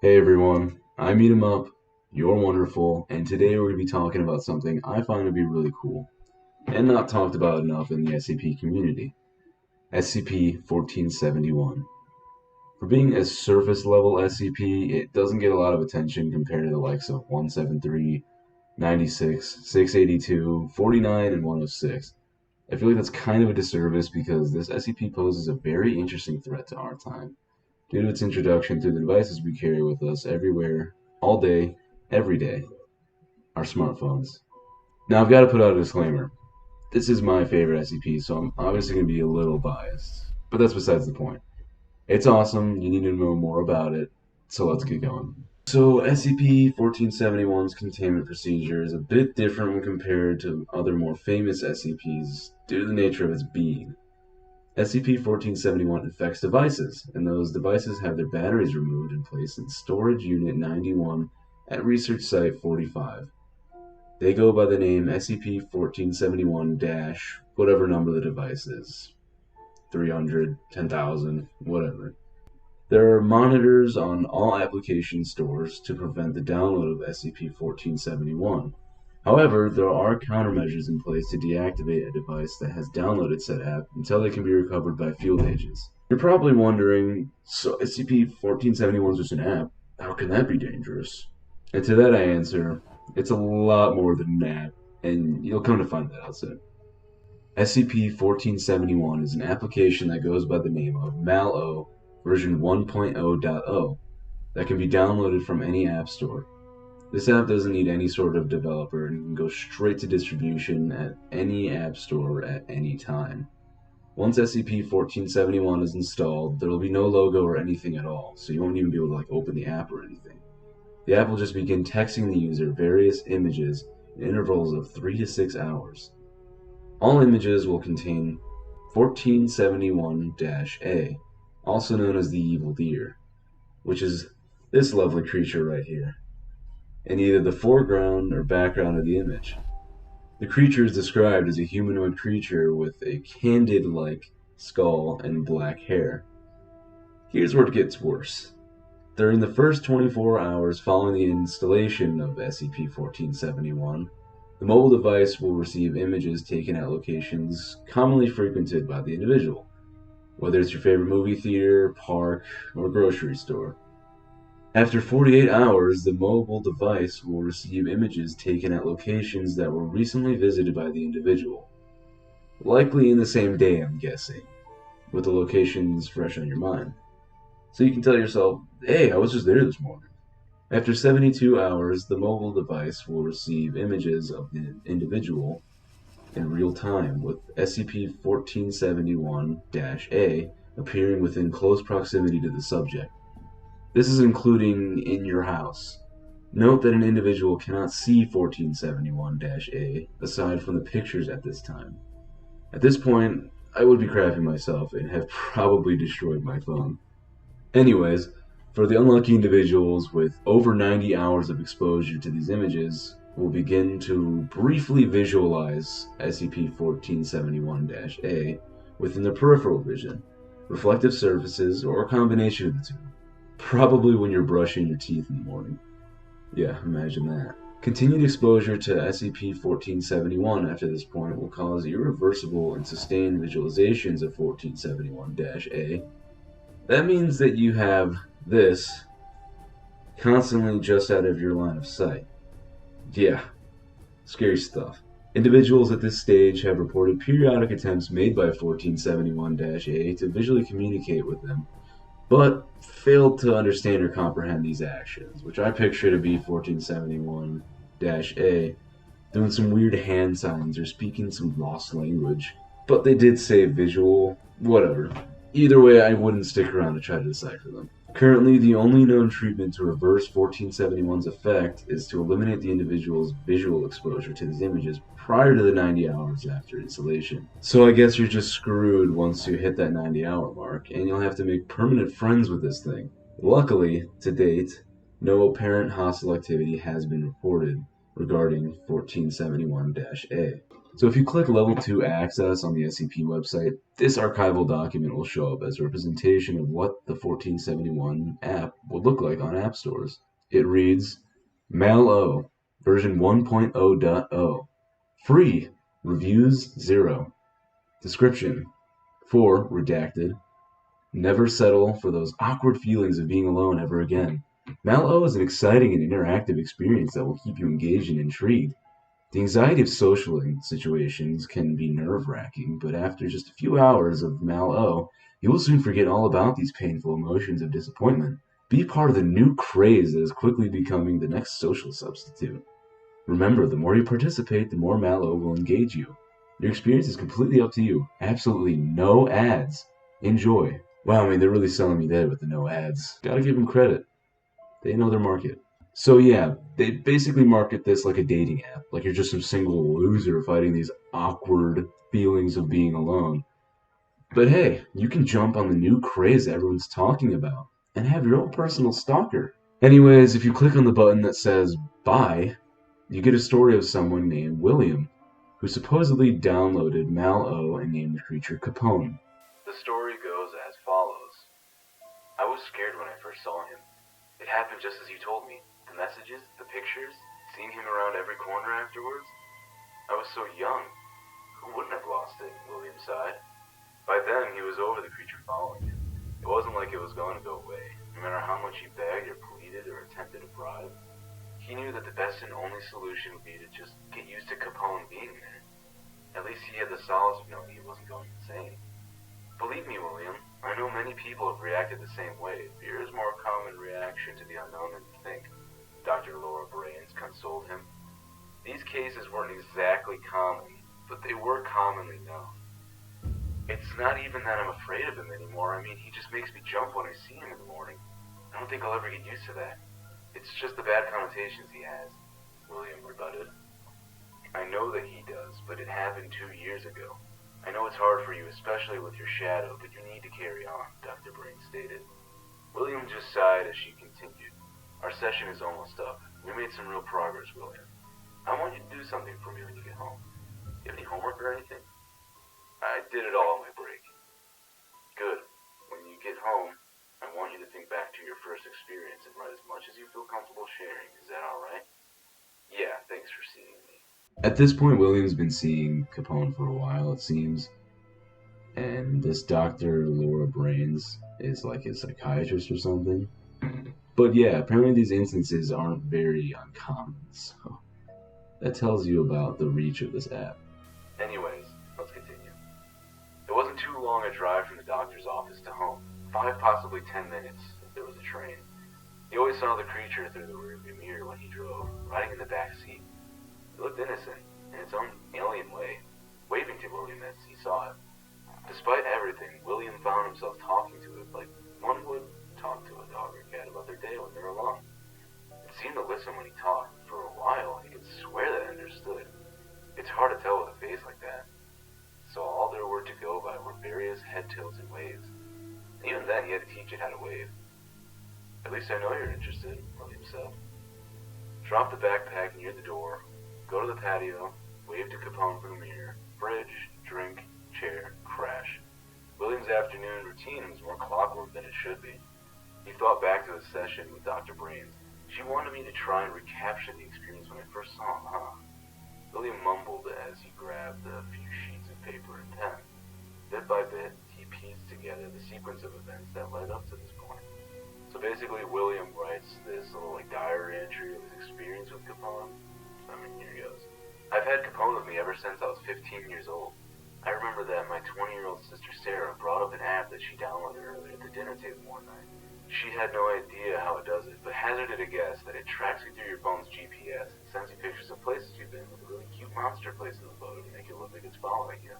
Hey everyone, I'm Eat 'em Up, you're wonderful, and today we're going to be talking about something I find to be really cool and not talked about enough in the SCP community. SCP-1471. For being a surface level SCP, it doesn't get a lot of attention compared to the likes of 173, 96, 682, 49, and 106. I feel like that's kind of a disservice because this SCP poses a very interesting threat to our time due to its introduction through the devices we carry with us everywhere, all day, every day, our smartphones. Now, I've got to put out a disclaimer. This is my favorite SCP, so I'm obviously going to be a little biased. But that's besides the point. It's awesome, you need to know more about it, so let's get going. So, SCP 1471's containment procedure is a bit different when compared to other more famous SCPs due to the nature of its being. SCP-1471 infects devices, and those devices have their batteries removed and placed in Storage Unit 91 at Research Site 45. They go by the name SCP-1471- whatever number the device is. 300, 10,000, whatever. There are monitors on all application stores to prevent the download of SCP-1471. However, there are countermeasures in place to deactivate a device that has downloaded said app until they can be recovered by field agents. You're probably wondering, so SCP-1471 is just an app, how can that be dangerous? And to that I answer, it's a lot more than an app, and you'll come to find that out soon. SCP-1471 is an application that goes by the name of Mal-O version 1.0.0 that can be downloaded from any app store. This app doesn't need any sort of developer and can go straight to distribution at any app store at any time. Once SCP-1471 is installed, there will be no logo or anything at all, so you won't even be able to open the app or anything. The app will just begin texting the user various images in intervals of 3 to 6 hours. All images will contain 1471-A, also known as the Evil Deer, which is this lovely creature right here, in either the foreground or background of the image. The creature is described as a humanoid creature with a candid-like skull and black hair. Here's where it gets worse. During the first 24 hours following the installation of SCP-1471, the mobile device will receive images taken at locations commonly frequented by the individual, whether it's your favorite movie theater, park, or grocery store. After 48 hours, the mobile device will receive images taken at locations that were recently visited by the individual. Likely in the same day, I'm guessing, with the locations fresh on your mind. So you can tell yourself, hey, I was just there this morning. After 72 hours, the mobile device will receive images of the individual in real time, with SCP-1471-A appearing within close proximity to the subject. This is including in your house. Note that an individual cannot see 1471-A aside from the pictures at this time. At this point, I would be crapping myself and have probably destroyed my phone. Anyways, for the unlucky individuals with over 90 hours of exposure to these images, we'll begin to briefly visualize SCP-1471-A within their peripheral vision, reflective surfaces, or a combination of the two. Probably when you're brushing your teeth in the morning. Yeah, imagine that. Continued exposure to SCP-1471 after this point will cause irreversible and sustained visualizations of 1471-A. That means that you have this constantly just out of your line of sight. Yeah, scary stuff. Individuals at this stage have reported periodic attempts made by 1471-A to visually communicate with them, but failed to understand or comprehend these actions, which I picture to be 1471-A doing some weird hand signs or speaking some lost language. But they did say visual, whatever. Either way, I wouldn't stick around to try to decipher them. Currently, the only known treatment to reverse 1471's effect is to eliminate the individual's visual exposure to these images prior to the 90 hours after installation. So I guess you're just screwed once you hit that 90-hour mark, and you'll have to make permanent friends with this thing. Luckily, to date, no apparent hostile activity has been reported regarding 1471-A. So if you click Level 2 Access on the SCP website, this archival document will show up as a representation of what the 1471 app would look like on app stores. It reads, Mal-O, version 1.0.0. Free. Reviews 0. Description. 4. Redacted. Never settle for those awkward feelings of being alone ever again. Mal-O is an exciting and interactive experience that will keep you engaged and intrigued. The anxiety of social situations can be nerve-wracking, but after just a few hours of Mal-O, you will soon forget all about these painful emotions of disappointment. Be part of the new craze that is quickly becoming the next social substitute. Remember, the more you participate, the more Mal-O will engage you. Your experience is completely up to you. Absolutely no ads. Enjoy. Wow, I mean, they're really selling me there with the no ads. Gotta give them credit. They know their market. So yeah, they basically market this like a dating app. Like you're just some single loser fighting these awkward feelings of being alone. But hey, you can jump on the new craze everyone's talking about and have your own personal stalker. Anyways, if you click on the button that says buy, you get a story of someone named William, who supposedly downloaded Mal-O and named the creature Capone. The story goes as follows. I was scared when I first saw him. It happened just as you told me. The messages, the pictures, seeing him around every corner afterwards. I was so young. Who wouldn't have lost it? William sighed. By then, he was over the creature following him. It wasn't like it was going to go away, no matter how much he begged or pleaded or attempted to bribe. He knew that the best and only solution would be to just get used to Capone being there. At least he had the solace of knowing he wasn't going insane. Believe me, William, I know many people have reacted the same way. Fear is a more common reaction to the unknown than you think. Dr. Laura Brains consoled him. These cases weren't exactly common, but they were commonly known. It's not even that I'm afraid of him anymore. I mean, he just makes me jump when I see him in the morning. I don't think I'll ever get used to that. It's just the bad connotations he has, William rebutted. I know that he does, but it happened 2 years ago. I know it's hard for you, especially with your shadow, but you need to carry on, Dr. Brain stated. William just sighed as she continued. Our session is almost up. We made some real progress, William. I want you to do something for me when you get home. You have any homework or anything? I did it all on my break. Good. When you get home, I want you to think back to your first experience and write as much as you feel comfortable sharing. Is that alright? Yeah, thanks for seeing me. At this point, William's been seeing Capone for a while, it seems. And this Dr. Laura Brains is like a psychiatrist or something. But yeah, apparently these instances aren't very uncommon, so that tells you about the reach of this app. Anyways, let's continue. It wasn't too long a drive from the doctor's office to home. 5, possibly 10 minutes, if there was a train. He always saw the creature through the rearview mirror when he drove, riding in the back seat. It looked innocent, in its own alien way, waving to William as he saw it. Despite everything, William found himself talking to it like one would talk to a dog or cat about their day when they're alone. It seemed to listen when he talked. For a while, he could swear that it understood. It's hard to tell with a face like that. So all there were to go by were various head tilts and waves. Even then, he had to teach it how to wave. At least I know you're interested, William said. Drop the backpack near the door, go to the patio, wave to Capone from the mirror, bridge, drink, chair, crash. William's afternoon routine was more clockwork than it should be. He thought back to the session with Dr. Brains. She wanted me to try and recapture the experience when I first saw him, huh? William mumbled as he grabbed a few sheets of paper and pen. Bit by bit, he pieced together the sequence of events that led up to this point. So basically, William writes this little diary entry of his experience with Capone. Here he goes. I've had Capone with me ever since I was 15 years old. I remember that my 20-year-old sister Sarah brought up an app that she downloaded earlier at the dinner table one night. She had no idea how it does it, but hazarded a guess that it tracks you through your phone's GPS and sends you pictures of places you've been with a really cute monster place in the photo to make it look like it's following you.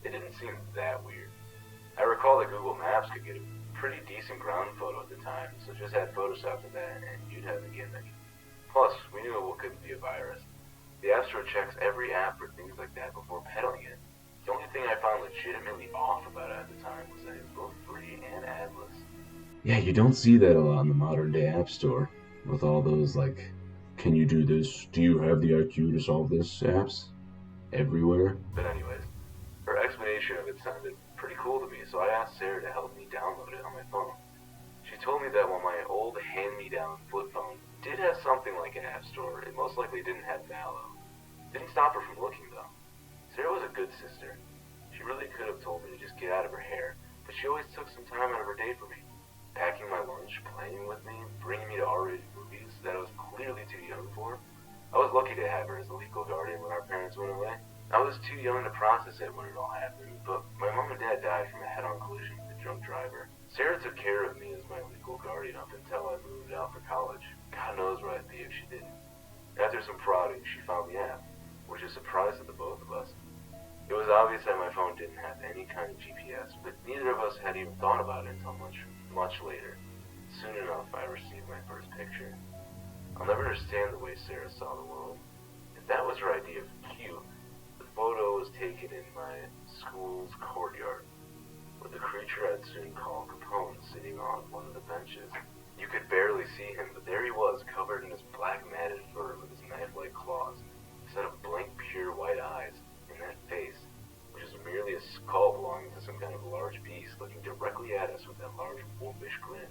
It didn't seem that weird. I recall that Google Maps could get a pretty decent ground photo at the time, so just add Photoshop to that and you'd have a gimmick. Plus, we knew it couldn't be a virus. The App Store checks every app for things like that before peddling it. The only thing I found legitimately off about it at the time was that it was both free and adless. Yeah, you don't see that a lot in the modern day App Store, with all those can you do this? Do you have the IQ to solve this apps? everywhere. But anyways, her explanation of it sounded pretty cool to me, so I asked Sarah to help me download it on my phone. She told me that while my old hand-me-down flip phone did have something like an app store, it most likely didn't have Mallow. Didn't stop her from looking, though. Sarah was a good sister. She really could have told me to just get out of her hair, but she always took some time out of her day for me. Packing my lunch, playing with me, bringing me to R-rated movies that I was clearly too young for. I was lucky to have her as a legal guardian when our parents went away. I was too young to process it when it all happened, but my mom and dad died from a head-on collision with a drunk driver. Sarah took care of me as my legal guardian up until I moved out for college. God knows where I'd be if she didn't. After some prodding, she found the app, which is a surprise to the both of us. It was obvious that my phone didn't have any kind of GPS, but neither of us had even thought about it until much later. Soon enough, I received my first picture. I'll never understand the way Sarah saw the world. If that was her idea of cute, the photo was taken in my school's courtyard, with the creature I'd soon call Capone sitting on one of the benches. You could barely see him, but there he was, covered in his black matted fur with his knife-like claws, a set of blank, pure white eyes, and that face, which is merely a skull belonging to some kind of large beast, looking directly at us with that large, wolfish grin.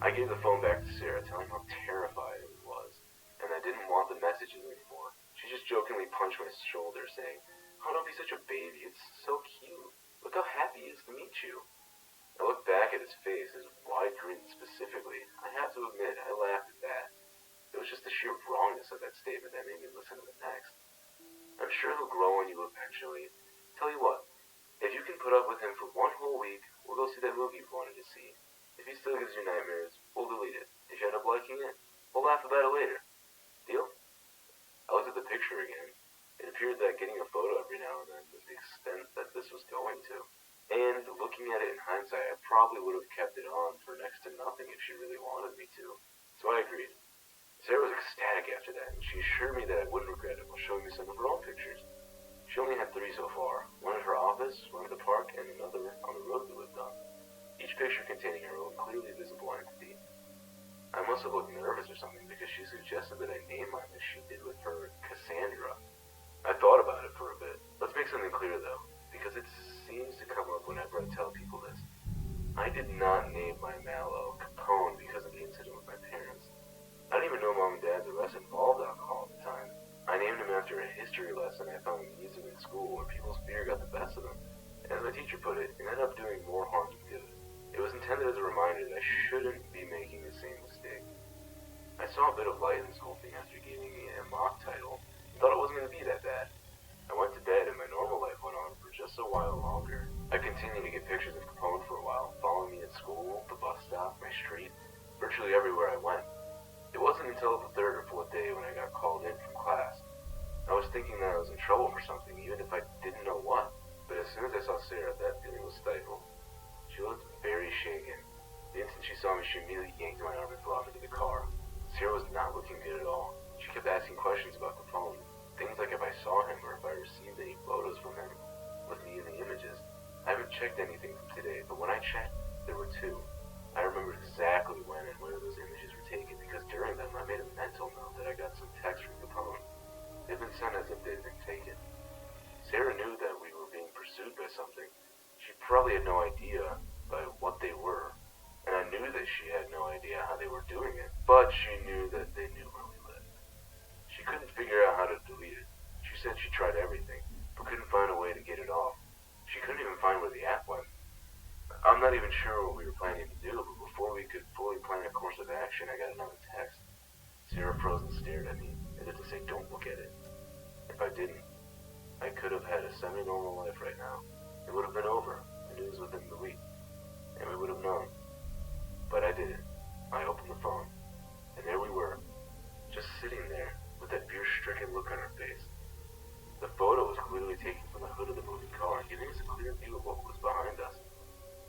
I gave the phone back to Sarah, telling how terrified it was, and I didn't want the messages anymore. She just jokingly punched my shoulder, saying, "Oh, don't be such a baby, it's so cute. Look how happy he is to meet you." I looked back at his face, his wide grin specifically. I have to admit, I laughed at that. It was just the sheer wrongness of that statement that made me listen to the next. "I'm sure he'll grow on you eventually. Tell you what, if you can put up with him for one whole week, we'll go see that movie you've wanted to see. If he still gives you nightmares, we'll delete it. If you end up liking it, we'll laugh about it later. Deal?" I looked at the picture again. It appeared that getting a photo every now and then was the extent that this was going to. And looking at it in hindsight, I probably would have kept it on for next to nothing if she really wanted me to. So I agreed. Sarah was ecstatic after that, and she assured me that I wouldn't regret it while showing me some of her own pictures. She only had 3 so far, one at her office, one at the park, and another on the road we lived on. Each picture containing her own clearly visible entity. I must have looked nervous or something because she suggested that I name mine as she did with her Cassandra. I thought about it for a bit. Let's make something clear though, because it seems to come up whenever I tell people this. I did not name my Mallow Capone because of the incident with my parents. I didn't even know Mom and Dad the rest involved alcohol at the time. I named him after a history lesson I found amusing in school where people's fear got the best of them. And as my teacher put it, it ended up doing more harm than good. It was intended as a reminder that I shouldn't be making the same mistake. I saw a bit of light in this whole thing after giving me a mock title and thought it wasn't going to be that bad. I went to bed and my normal life went on for just a while longer. I continued to get pictures of Capone for a while, following me at school, the bus stop, my street, virtually everywhere I went. It wasn't until the 3rd or 4th day when I got called in from class. I was thinking that I was in trouble for something, even if I didn't know what. But as soon as I saw Sarah, that feeling was stifled. She looked very shaken. The instant she saw me, she immediately yanked my arm and brought me to the car. Sarah was not looking good at all. She kept asking questions about Capone. Things like if I saw him or if I received any photos from him with me in the images. I haven't checked anything from today, but when I checked, there were 2. I remember exactly when and where those images were taken because during them I made a mental note that I got some text from Capone. They'd been sent as if they'd been taken. Sarah knew that we were being pursued by something. She probably had no idea by what they were, and I knew that she had no idea how they were doing it, but she knew that they knew where we lived. She couldn't figure out how to delete it. She said she tried everything, but couldn't find a way to get it off. She couldn't even find where the app went. I'm not even sure what we were planning to do, but before we could fully plan a course of action, I got another text. Sarah froze and stared at me, as if to say, "Don't look at it." If I didn't, I could have had a semi-normal life right now. It would have been over, the news within the week, and we would have known. But I didn't. I opened the phone, and there we were, just sitting there, with that fear-stricken look on her face. The photo was clearly taken from the hood of the moving car, giving us a clear view of what was behind us.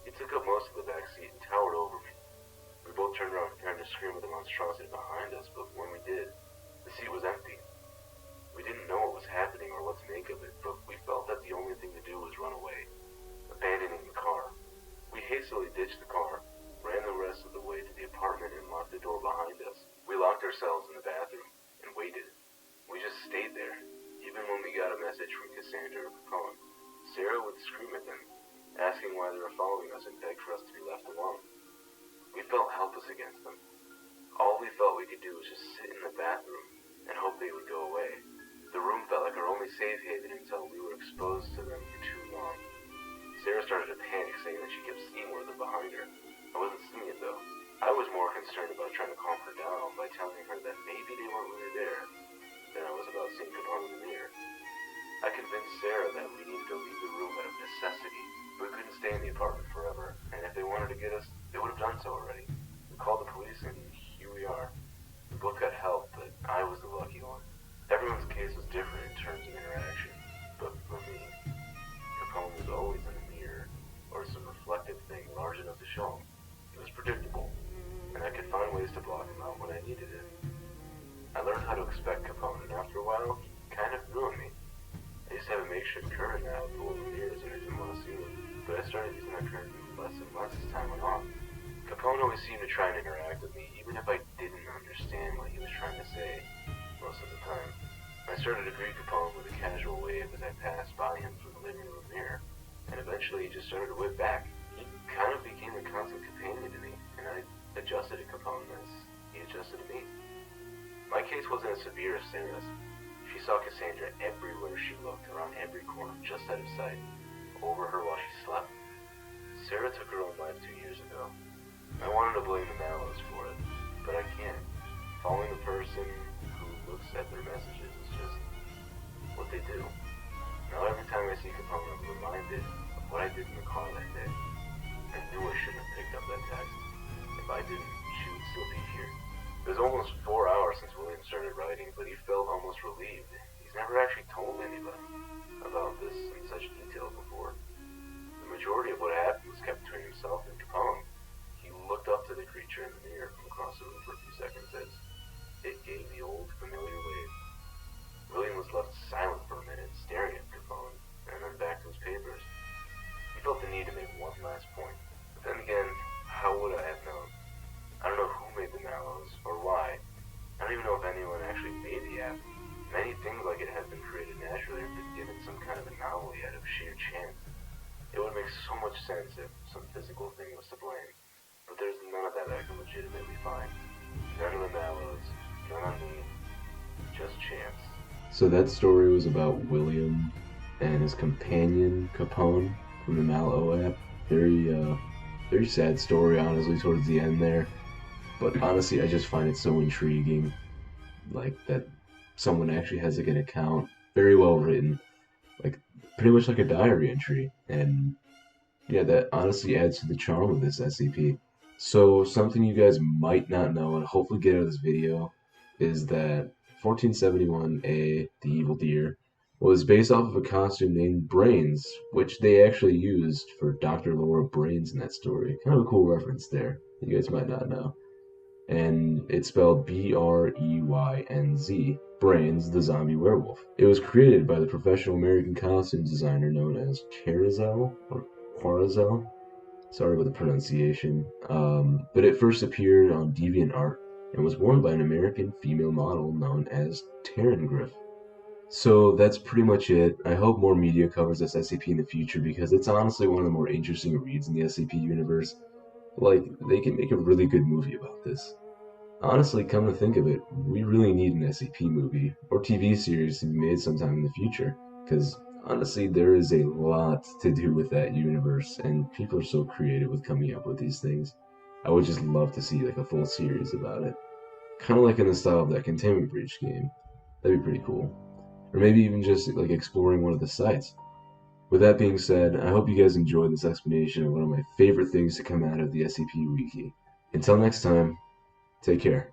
He took up most of the back seat and towered over me. We both turned around preparing to scream at the monstrosity behind us, but when we did, the seat was empty. We didn't know what was happening or what to make of it, but we felt that the only thing to do was run away, abandoning the car. We hastily ditched the car, ran the rest of the way to the apartment and locked the door behind us. We locked ourselves in the bathroom and waited. We just stayed there. Even when we we got a message from Cassandra or Capone, Sarah would scream at them, asking why they were following us and beg for us to be left alone. We felt helpless against them. All we felt we could do was just sit in the bathroom and hope they would go away. The room felt like our only safe haven until we were exposed to them for too long. Sarah started to panic, saying that she kept seeing one of them behind her. I wasn't seeing it though. I was more concerned about trying to calm her down by telling her that maybe they weren't really there than I was about seeing Capone in the mirror. I convinced Sarah that we needed to leave the room out of necessity. We couldn't stay in the apartment forever, and if they wanted to get us, they would have done so already. We called the police, and here we are. We both got help, but I was the lucky one. Everyone's case was different in terms of interaction, but for me, Capone was always in the mirror, or some reflective thing large enough to show him. It was predictable, and I could find ways to block him out when I needed it. I learned how to expect Capone, and after a while, he kind of grew on me. I used to have a makeshift curtain now full of mirrors, and I didn't want to see him, but I started using that curtain less and less as time went on. Capone always seemed to try and interact with me, even if I didn't understand what he was trying to say most of the time. I started to greet Capone with a casual wave as I passed by him through the living room mirror, and eventually he just started to wave back. He kind of became a constant companion to me, and I adjusted to Capone as he adjusted to me. My case wasn't as severe as Sarah's. She saw Cassandra everywhere she looked, around every corner, just out of sight, over her while she slept. Sarah took her own life 2 years ago. I wanted to blame the Mallows for it, but I can't. Following the person who looks at their messages is just what they do. Now every time I see Capone, I'm reminded of what I did in the car that day. I knew I shouldn't have picked up that text. If I didn't, she would still be here. It was almost 4 hours since William started writing, but he felt almost relieved. He's never actually told anybody about this in such detail before. The majority of what happened was kept between himself and Capone. He looked up to the creature in the mirror from across the room for a few seconds as it gave the old familiar wave. William was left silent for a minute, staring at Capone, and then back to his papers. He felt the need to make one last point. But then again, how would I have known? I don't know who made the Mallows, or why. I don't even know if anyone actually made the app. Many things like it have been created naturally or been given some kind of anomaly out of sheer chance. It would make so much sense if some physical thing was to blame. But there's none of that I can legitimately find. None of the Mallows, none on me, just chance. So that story was about William and his companion, Capone, from the Mallow app. Very sad story, honestly, towards the end there. But honestly, I just find it so intriguing, like, that someone actually has, like, an account, very well written, like, pretty much like a diary entry. And, yeah, that honestly adds to the charm of this SCP. So, something you guys might not know, and hopefully get out of this video, is that 1471A, the Evil Deer, was based off of a costume named Brains, which they actually used for Dr. Laura Brains in that story. Kind of a cool reference there, you guys might not know. And it's spelled B-R-E-Y-N-Z, Brains, the zombie werewolf. It was created by the professional American costume designer known as Charizel, or Quarzel. Sorry about the pronunciation. But it first appeared on DeviantArt and was worn by an American female model known as Taryn Griff. So that's pretty much it. I hope more media covers this SCP in the future because it's honestly one of the more interesting reads in the SCP universe. Like, they can make a really good movie about this. Honestly, come to think of it, we really need an SCP movie or TV series to be made sometime in the future, because honestly, there is a lot to do with that universe, and people are so creative with coming up with these things. I would just love to see like a full series about it, kind of like in the style of that Containment Breach game. That'd be pretty cool. Or maybe even just like exploring one of the sites. With that being said, I hope you guys enjoyed this explanation of one of my favorite things to come out of the SCP Wiki. Until next time, take care.